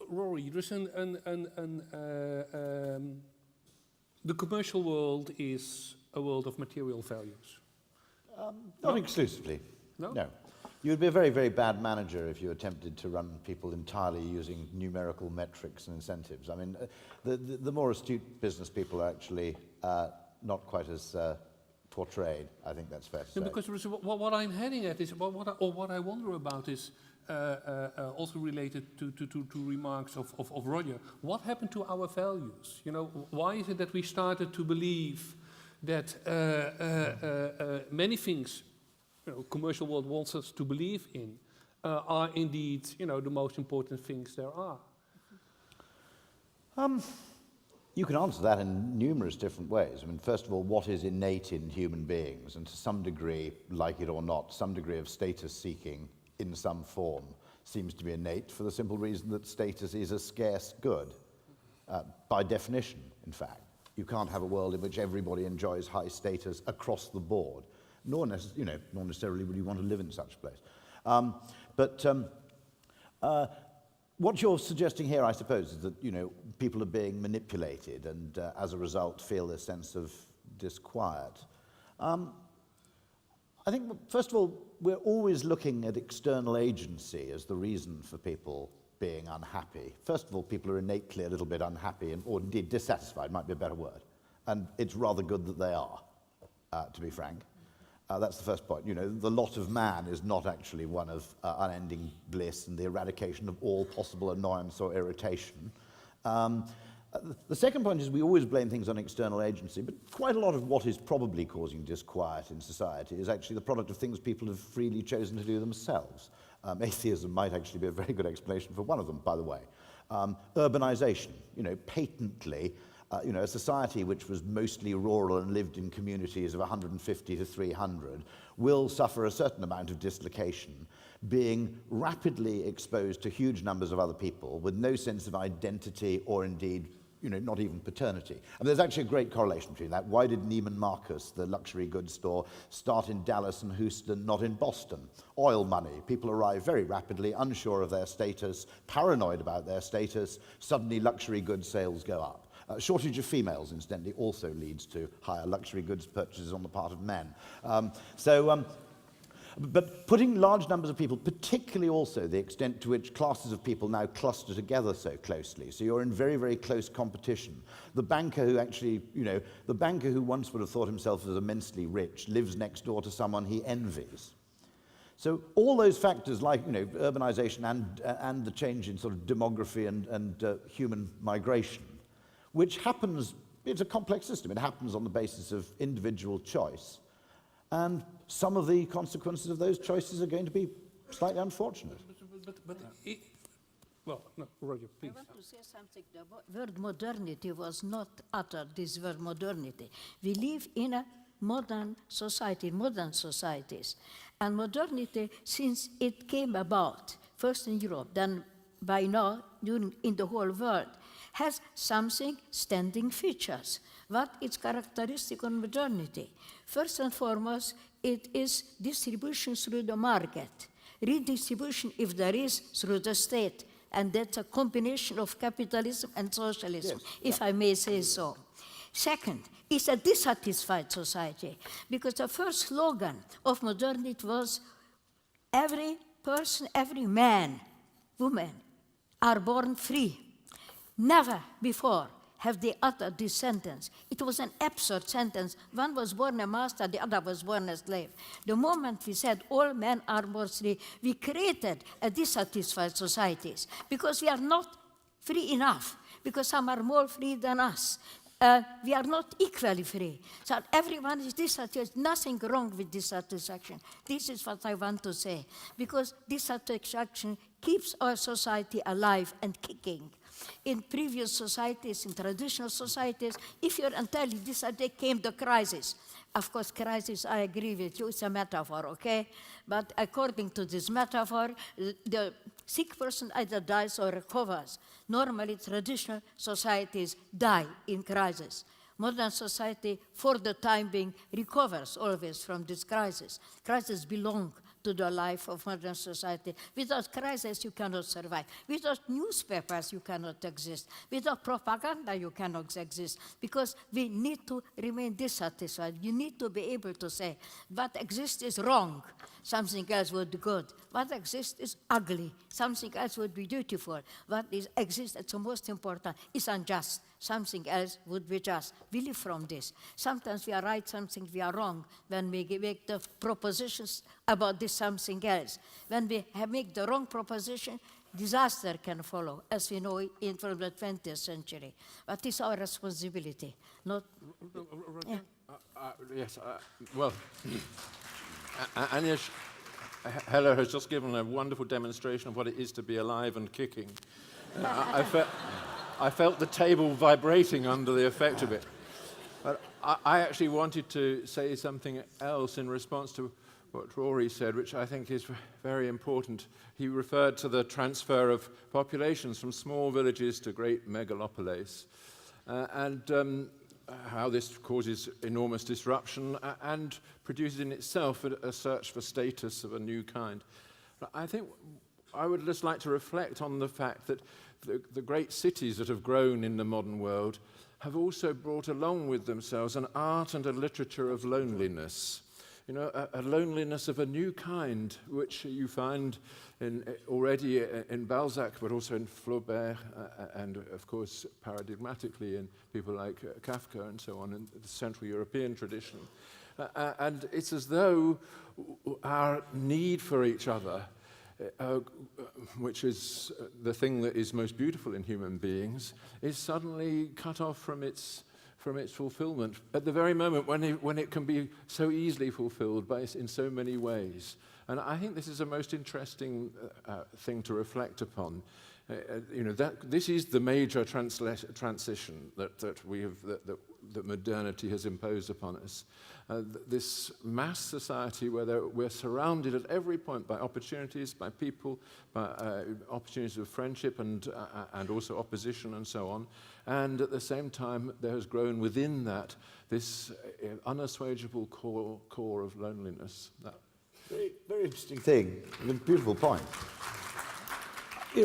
Rory, there's the commercial world is a world of material values. Not exclusively. No? No. You would be a very, very bad manager if you attempted to run people entirely using numerical metrics and incentives. I mean, the more astute business people are actually not quite as portrayed. I think that's fair to say. Because what I'm heading at is, what I wonder about is also related to remarks of Roger. What happened to our values? You know, why is it that we started to believe that many things, you know, commercial world wants us to believe in, are indeed, you know, the most important things there are? You can answer that in numerous different ways. I mean, first of all, what is innate in human beings? And to some degree, like it or not, some degree of status seeking in some form seems to be innate for the simple reason that status is a scarce good, by definition, in fact. You can't have a world in which everybody enjoys high status across the board, nor necessarily would you want to live in such a place. What you're suggesting here, I suppose, is that, you know, people are being manipulated and as a result feel this sense of disquiet. I think, first of all, we're always looking at external agency as the reason for people being unhappy. First of all, people are innately a little bit unhappy, or indeed dissatisfied, might be a better word. And it's rather good that they are, to be frank. That's the first point. You know, the lot of man is not actually one of unending bliss and the eradication of all possible annoyance or irritation. The second point is we always blame things on external agency, but quite a lot of what is probably causing disquiet in society is actually the product of things people have freely chosen to do themselves. Atheism might actually be a very good explanation for one of them, by the way. Urbanization, you know, patently, you know, a society which was mostly rural and lived in communities of 150 to 300 will suffer a certain amount of dislocation, being rapidly exposed to huge numbers of other people with no sense of identity or indeed, you know, not even paternity. And there's actually a great correlation between that. Why did Neiman Marcus, the luxury goods store, start in Dallas and Houston, not in Boston? Oil money. People arrive very rapidly, unsure of their status, paranoid about their status. Suddenly luxury goods sales go up. Shortage of females, incidentally, also leads to higher luxury goods purchases on the part of men. But putting large numbers of people, particularly also the extent to which classes of people now cluster together so closely, so you're in very, very close competition. The banker who actually, you know, the banker who once would have thought himself as immensely rich lives next door to someone he envies. So all those factors like, you know, urbanization and the change in sort of demography and human migration, which happens, it's a complex system, it happens on the basis of individual choice. And some of the consequences of those choices are going to be slightly unfortunate. Well, no, Roger, please. I want to say something. The word modernity was not uttered, this word modernity. We live in a modern society, modern societies. And modernity, since it came about, first in Europe, then by now in the whole world, has something standing features. What is characteristic of modernity? First and foremost, it is distribution through the market, redistribution, if there is, through the state, and that's a combination of capitalism and socialism, yes, if I may say so. Second, it's a dissatisfied society, because the first slogan of modernity was every person, every man, woman, are born free. Never before have they uttered this sentence. It was an absurd sentence. One was born a master, the other was born a slave. The moment we said all men are born free, we created a dissatisfied societies because we are not free enough, because some are more free than us. We are not equally free. So everyone is dissatisfied. Nothing wrong with dissatisfaction. This is what I want to say. Because dissatisfaction keeps our society alive and kicking. In previous societies, in traditional societies, if you're entirely dissatisfied, came the crisis. Of course, crisis, I agree with you, it's a metaphor, okay? But according to this metaphor, the sick person either dies or recovers. Normally, traditional societies die in crisis. modern society, for the time being, recovers always from this crisis. Crises belong to the life of modern society. Without crisis, you cannot survive. Without newspapers, you cannot exist. Without propaganda, you cannot exist. Because we need to remain dissatisfied. You need to be able to say, what exists is wrong. Something else would be good. What exists is ugly. Something else would be beautiful. What exists, that's the most important, is unjust. Something else would be just. We live from this. Sometimes we are right, sometimes we are wrong when we make the propositions about this something else. When we make the wrong proposition, disaster can follow, as we know from the 20th century. But it's our responsibility, not... Yeah. Yes, well, Agnes Heller has just given a wonderful demonstration of what it is to be alive and kicking. I felt the table vibrating under the effect of it. But I actually wanted to say something else in response to what Rory said, which I think is very important. He referred to the transfer of populations from small villages to great megalopolis, and how this causes enormous disruption and produces in itself a search for status of a new kind. But I think I would just like to reflect on the fact that the great cities that have grown in the modern world have also brought along with themselves an art and a literature of loneliness. You know, a loneliness of a new kind, which you find already in Balzac, but also in Flaubert, and of course, paradigmatically in people like Kafka and so on, in the Central European tradition. And it's as though our need for each other, which is the thing that is most beautiful in human beings, is suddenly cut off from its fulfillment at the very moment when it can be so easily fulfilled in so many ways. And I think this is a most interesting thing to reflect upon. This is the major transition that modernity has imposed upon us. This mass society where we're surrounded at every point by opportunities, by people, by opportunities of friendship and also opposition and so on. And at the same time, there has grown within that this unassuageable core of loneliness. Very, very interesting thing. A beautiful point.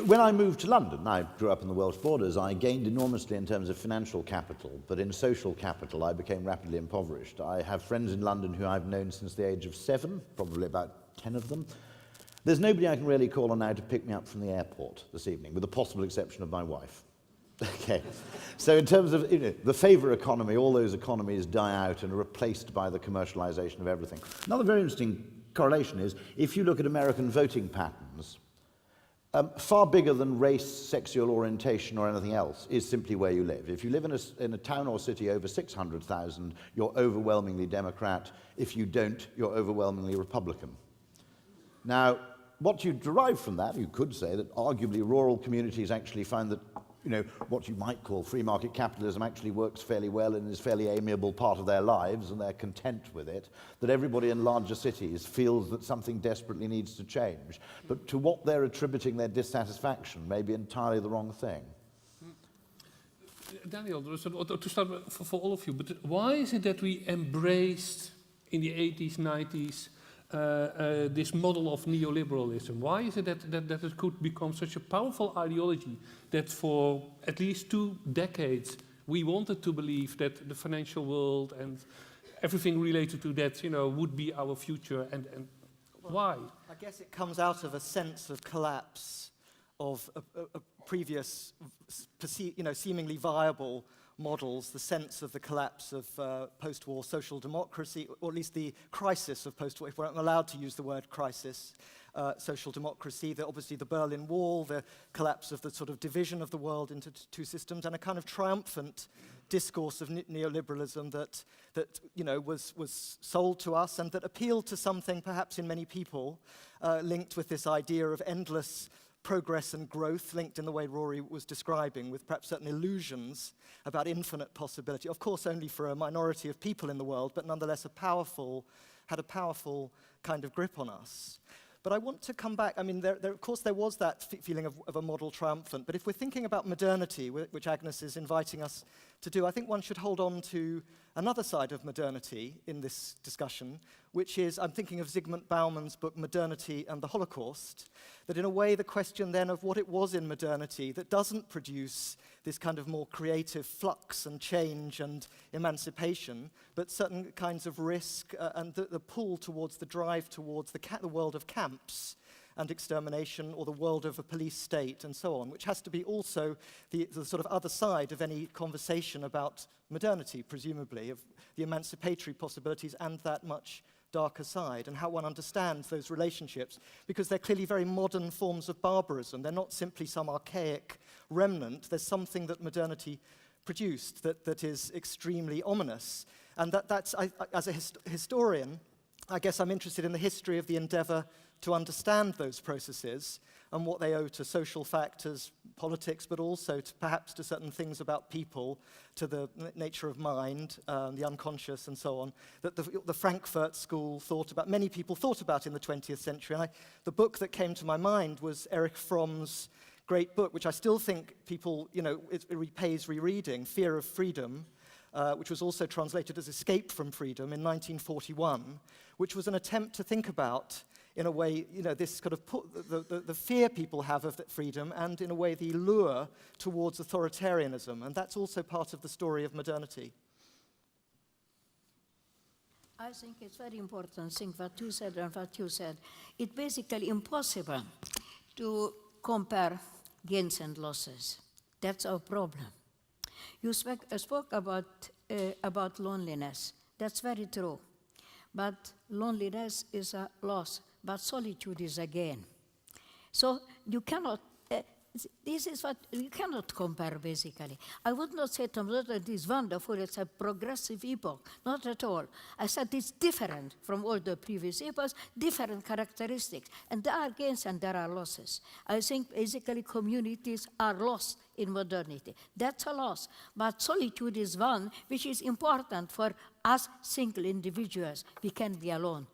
When I moved to London, I grew up in the Welsh borders, I gained enormously in terms of financial capital, but in social capital I became rapidly impoverished. I have friends in London who I've known since the age of 7, probably about 10 of them. There's nobody I can really call on now to pick me up from the airport this evening, with the possible exception of my wife. Okay, so in terms of the favour economy, all those economies die out and are replaced by the commercialisation of everything. Another very interesting correlation is, if you look at American voting patterns, far bigger than race, sexual orientation or anything else is simply where you live. If you live in a town or city over 600,000, you're overwhelmingly Democrat. If you don't, you're overwhelmingly Republican. Now, what you derive from that, you could say that arguably rural communities actually find that what you might call free market capitalism actually works fairly well and is a fairly amiable part of their lives, and they're content with it, that everybody in larger cities feels that something desperately needs to change. But to what they're attributing their dissatisfaction may be entirely the wrong thing. Daniel, to start with, for all of you, but why is it that we embraced in the 80s, 90s, this model of neoliberalism? Why is it that it could become such a powerful ideology that for at least 2 decades we wanted to believe that the financial world and everything related to that, would be our future, and why? I guess it comes out of a sense of collapse of a previous, seemingly viable models, the sense of the collapse of post-war social democracy, or at least the crisis of post-war, if we're not allowed to use the word crisis, social democracy, obviously the Berlin Wall, the collapse of the sort of division of the world into 2 systems, and a kind of triumphant discourse of neoliberalism that was sold to us and that appealed to something perhaps in many people linked with this idea of endless progress and growth, linked in the way Rory was describing, with perhaps certain illusions about infinite possibility. Of course, only for a minority of people in the world, but nonetheless had a powerful kind of grip on us. But I want to come back. I mean, of course, there was that feeling of a model triumphant. But if we're thinking about modernity, which Agnes is inviting us to do, I think one should hold on to another side of modernity in this discussion, which is, I'm thinking of Zygmunt Bauman's book, Modernity and the Holocaust, that in a way the question then of what it was in modernity that doesn't produce this kind of more creative flux and change and emancipation, but certain kinds of risk and the pull towards the drive towards the world of camps and extermination, or the world of a police state, and so on, which has to be also the sort of other side of any conversation about modernity, presumably, of the emancipatory possibilities and that much darker side, and how one understands those relationships, because they're clearly very modern forms of barbarism. They're not simply some archaic remnant. There's something that modernity produced that is extremely ominous. And that's as a historian, I guess I'm interested in the history of the endeavor to understand those processes and what they owe to social factors, politics, but also perhaps to certain things about people, to the nature of mind, the unconscious, and so on, that the Frankfurt School thought about, many people thought about in the 20th century. And the book that came to my mind was Erich Fromm's great book, which I still think people, it repays rereading, Fear of Freedom, which was also translated as Escape from Freedom in 1941, which was an attempt to think about, in a way, this kind of the fear people have of that freedom, and in a way the lure towards authoritarianism. And that's also part of the story of modernity. I think it's very important thing what you said and what you said. It's basically impossible to compare gains and losses. That's our problem. You spoke about loneliness. That's very true. But loneliness is a loss, but solitude is a gain. So you cannot, this is what you cannot compare, basically. I would not say to modernity is wonderful, it's a progressive epoch, not at all. I said it's different from all the previous epochs, different characteristics. And there are gains and there are losses. I think basically communities are lost in modernity. That's a loss. But solitude is one which is important for us single individuals. We can be alone.